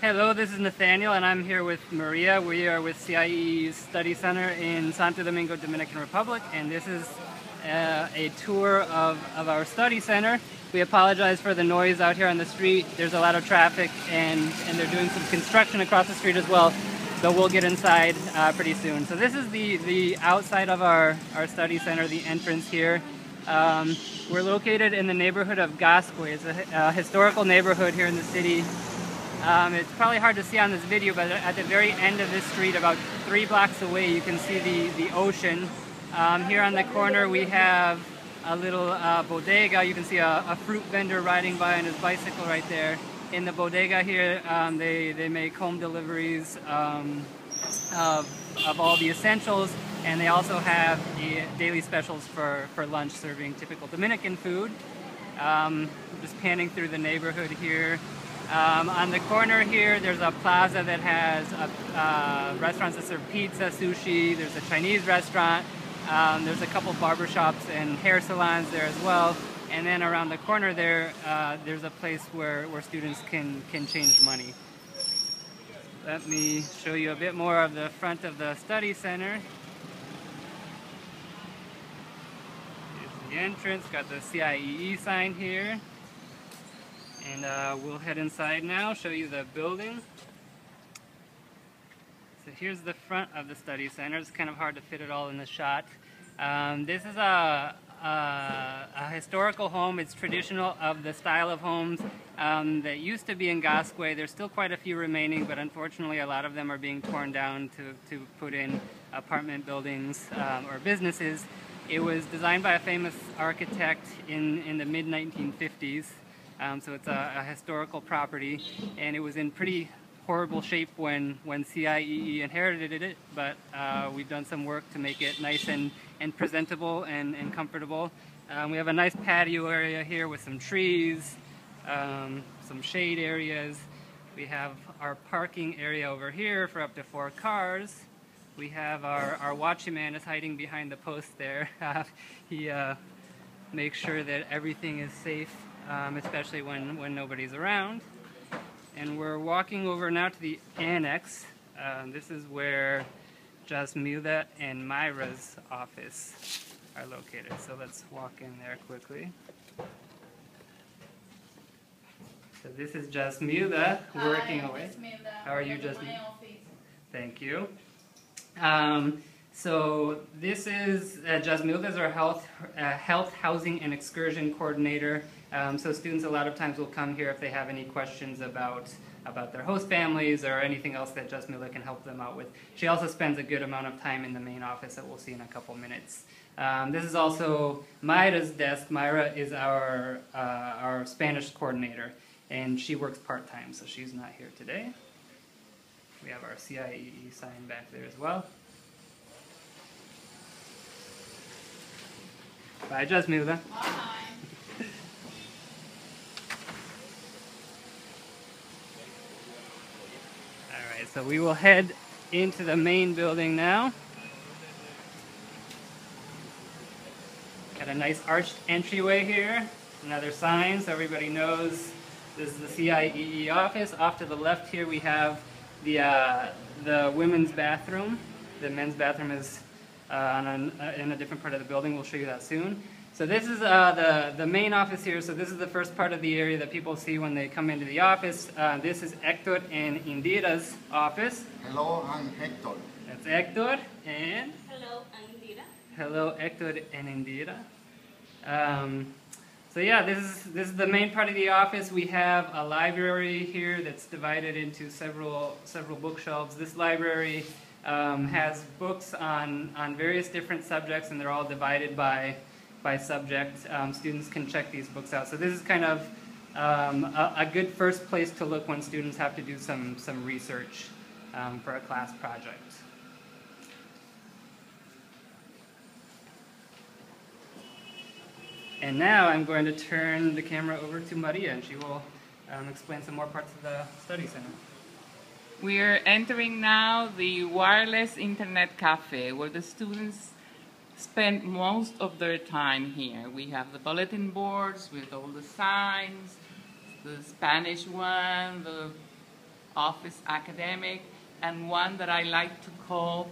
Hello, this is Nathaniel and I'm here with Maria. We are with CIEE's Study Center in Santo Domingo, Dominican Republic, and this is a tour of our study center. We apologize for the noise out here on the street. There's a lot of traffic and they're doing some construction across the street as well, so we'll get inside pretty soon. So this is the outside of our study center, the entrance here. We're located in the neighborhood of Gascue. It's a historical neighborhood here in the city. It's probably hard to see on this video, but at the very end of this street, about 3 blocks away, you can see the ocean. Here on the corner we have a little bodega. You can see a fruit vendor riding by on his bicycle right there. In the bodega here, they make home deliveries of all the essentials, and they also have daily specials for lunch, serving typical Dominican food. Just panning through the neighborhood here. On the corner here, there's a plaza that has restaurants that serve pizza, sushi. There's a Chinese restaurant. There's a couple barbershops and hair salons there as well. And then around the corner there, there's a place where students can change money. Let me show you a bit more of the front of the study center. Here's the entrance, got the CIEE sign here. And we'll head inside now, show you the building. So here's the front of the study center. It's kind of hard to fit it all in the shot. This is a historical home. It's traditional of the style of homes that used to be in Gascue. There's still quite a few remaining, but unfortunately a lot of them are being torn down to put in apartment buildings or businesses. It was designed by a famous architect in the mid-1950s. So it's a historical property, and it was in pretty horrible shape when CIEE inherited it, but we've done some work to make it nice and presentable and comfortable. We have a nice patio area here with some trees, some shade areas. We have our parking area over here for up to 4 cars. We have our watchman is hiding behind the post there. He makes sure that everything is safe. Especially when nobody's around. And we're walking over now to the annex. This is where Jasmila and Myra's office are located. So let's walk in there quickly. So this is Jasmila working away. How are you, Jasmila? Thank you. So this is Jasmila is our health, housing, and excursion coordinator. So students a lot of times will come here if they have any questions about their host families or anything else that Jasmila can help them out with. She also spends a good amount of time in the main office that we'll see in a couple minutes. This is also Myra's desk. Myra is our Spanish coordinator, and she works part-time, so she's not here today. We have our CIEE sign back there as well. Bye, Jasmila. Bye. Alright, so we will head into the main building now. Got a nice arched entryway here. Another sign so everybody knows this is the CIEE office. Off to the left here we have the women's bathroom. The men's bathroom is in a different part of the building. We'll show you that soon. So this is the main office here. So this is the first part of the area that people see when they come into the office. This is Hector and Indira's office. Hello, I'm Hector. That's Hector and... Hello, I'm Indira. Hello, Hector and Indira. So yeah, this is the main part of the office. We have a library here that's divided into several bookshelves. This library has books on various different subjects, and they're all divided by subject. Students can check these books out. So this is kind of a good first place to look when students have to do some research for a class project. And now I'm going to turn the camera over to Maria, and she will explain some more parts of the study center. We're entering now the wireless internet cafe, where the students spend most of their time here. We have the bulletin boards with all the signs, the Spanish one, the office academic, and one that I like to call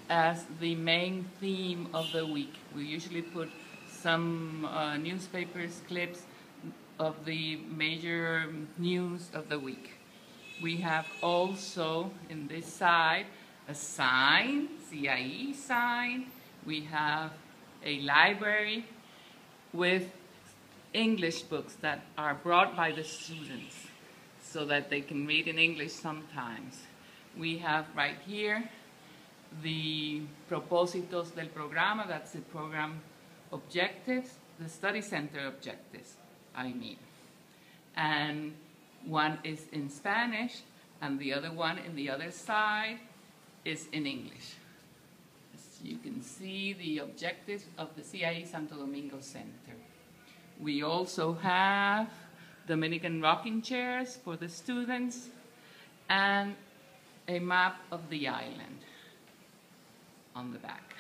as the main theme of the week. We usually put some newspapers clips of the major news of the week. We have also in this side a sign, CIEE sign. We have a library with English books that are brought by the students so that they can read in English sometimes. We have right here the propósitos del programa, that's the program objectives, the study center objectives, I mean. And one is in Spanish, and the other one in the other side is in English. As you can see, the objectives of the CIEE Santo Domingo Center. We also have Dominican rocking chairs for the students and a map of the island on the back.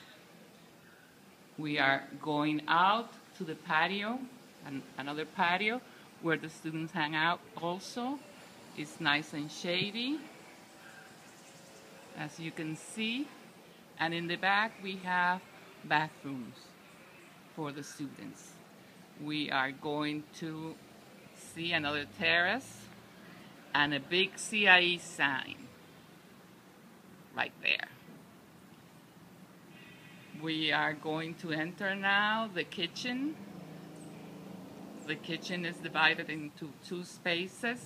We are going out to the patio, another patio, where the students hang out also. It's nice and shady, as you can see. And in the back, we have bathrooms for the students. We are going to see another terrace and a big CIEE sign right there. We are going to enter now the kitchen. The kitchen is divided into two spaces,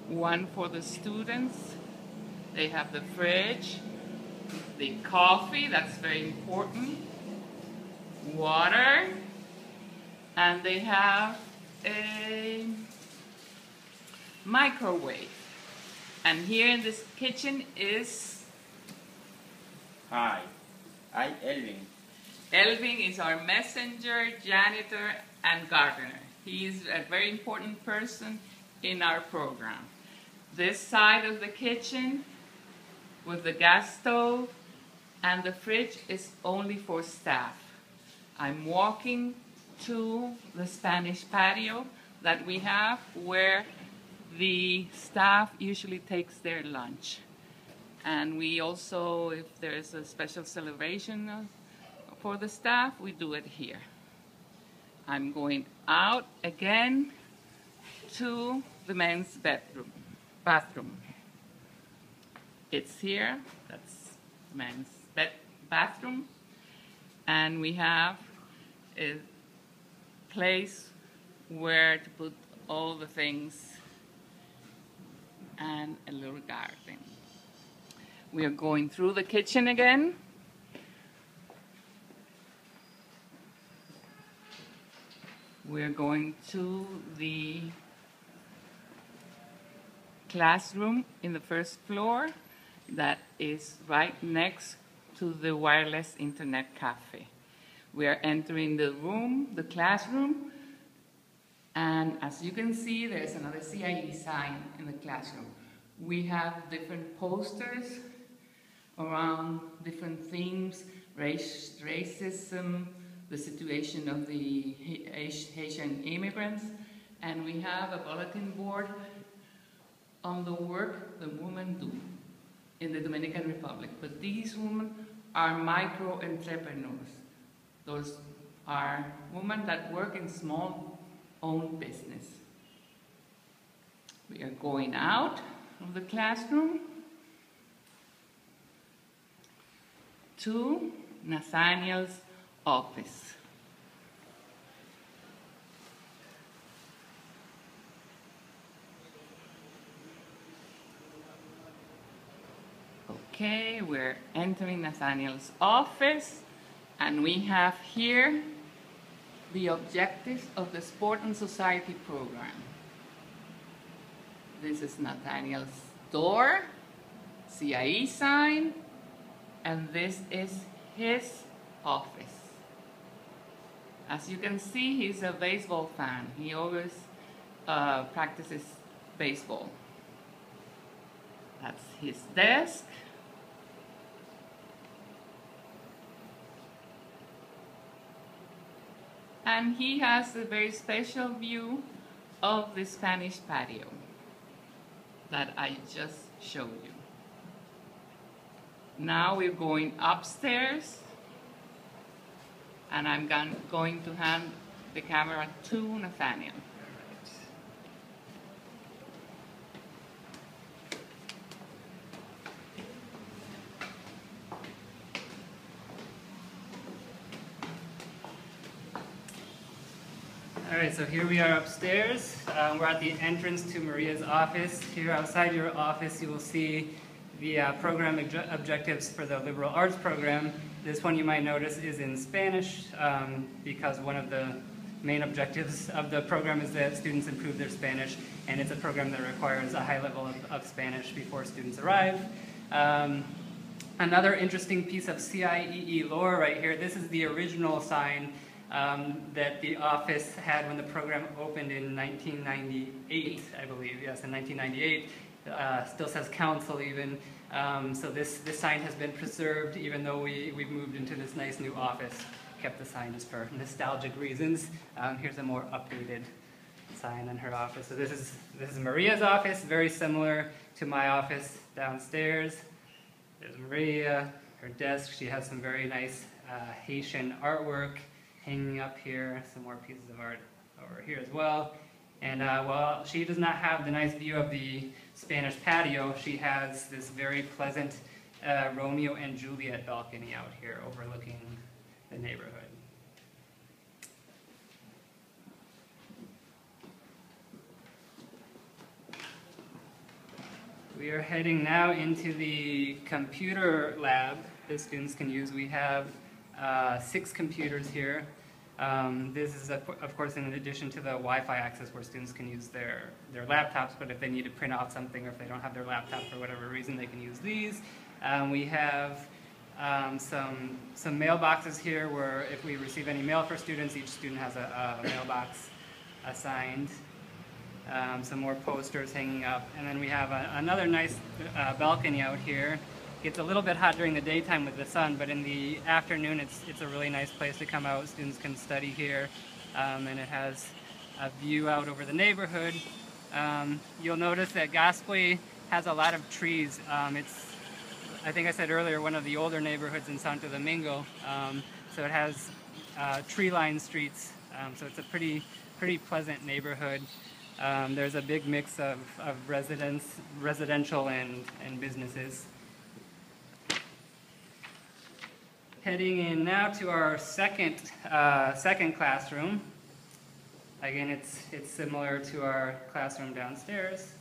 one for the students. They have the fridge, the coffee, that's very important, water, and they have a microwave. And here in this kitchen is... Hi, I'm Elvin. Elvin is our messenger, janitor, and gardener. He is a very important person in our program. This side of the kitchen with the gas stove and the fridge is only for staff. I'm walking to the Spanish patio that we have where the staff usually takes their lunch. And we also, if there's a special celebration for the staff, we do it here. I'm going out again to the men's bathroom. It's here, that's the men's bathroom. And we have a place where to put all the things and a little garden. We are going through the kitchen again. We're going to the classroom in the first floor that is right next to the wireless internet cafe. We are entering the room, the classroom, and as you can see, there's another CIEE sign in the classroom. We have different posters around different themes, racism, the situation of the Haitian immigrants, and we have a bulletin board on the work the women do in the Dominican Republic. But these women are micro-entrepreneurs. Those are women that work in small-owned business. We are going out of the classroom to Nathaniel's office. Okay, we're entering Nathaniel's office, and we have here the objectives of the Sport and Society program. This is Nathaniel's door, CIEE sign, and this is his office. As you can see, he's a baseball fan. He always practices baseball. That's his desk. And he has a very special view of the Spanish patio. that I just showed you. Now we're going upstairs, and I'm going to hand the camera to Nathaniel. All right, so here we are upstairs. We're at the entrance to Maria's office. Here outside your office, you will see the program objectives for the liberal arts program. This one you might notice is in Spanish because one of the main objectives of the program is that students improve their Spanish, and it's a program that requires a high level of Spanish before students arrive. Another interesting piece of CIEE lore right here, this is the original sign that the office had when the program opened in 1998, I believe. Yes, in 1998. Still says council even. So this sign has been preserved even though we've moved into this nice new office. Kept the sign just for nostalgic reasons. Here's a more updated sign in her office. So this is Maria's office, very similar to my office downstairs. There's Maria, her desk. She has some very nice Haitian artwork hanging up here, some more pieces of art over here as well. And while she does not have the nice view of the Spanish patio, she has this very pleasant Romeo and Juliet balcony out here overlooking the neighborhood. We are heading now into the computer lab that students can use. We have 6 computers here. This is, of course, in addition to the Wi-Fi access where students can use their laptops, but if they need to print out something or if they don't have their laptop for whatever reason, they can use these. We have some mailboxes here where if we receive any mail for students, each student has a mailbox assigned. Some more posters hanging up. And then we have another nice balcony out here. It's a little bit hot during the daytime with the sun, but in the afternoon it's a really nice place to come out. Students can study here, and it has a view out over the neighborhood. You'll notice that Gascoy has a lot of trees. It's, I think I said earlier, one of the older neighborhoods in Santo Domingo, so it has tree-lined streets, so it's a pretty pleasant neighborhood. There's a big mix of residential and businesses. Heading in now to our second classroom. Again, it's similar to our classroom downstairs.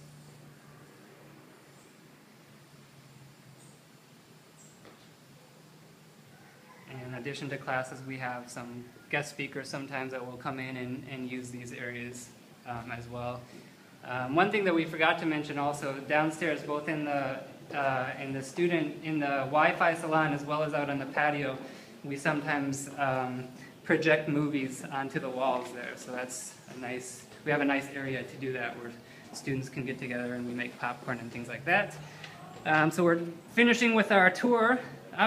In addition to classes, we have some guest speakers sometimes that will come in and use these areas as well. One thing that we forgot to mention also, downstairs, both in the Wi-Fi salon as well as out on the patio, we sometimes project movies onto the walls there. So that's we have a nice area to do that where students can get together and we make popcorn and things like that. So we're finishing with our tour.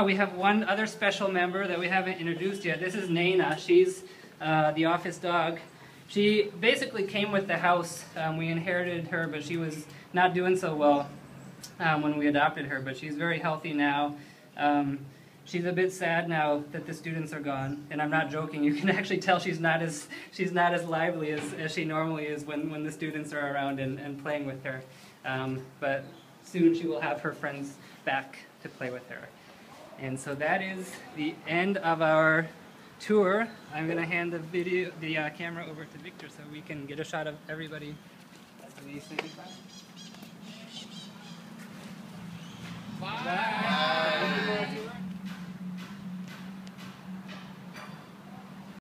We have one other special member that we haven't introduced yet. This is Naina. She's the office dog. She basically came with the house. We inherited her, but she was not doing so well when we adopted her, but she's very healthy now. She's a bit sad now that the students are gone, and I'm not joking. You can actually tell she's not as lively as she normally is when the students are around and playing with her. But soon she will have her friends back to play with her. And so that is the end of our tour. I'm going to hand the camera over to Victor so we can get a shot of everybody as we say goodbye.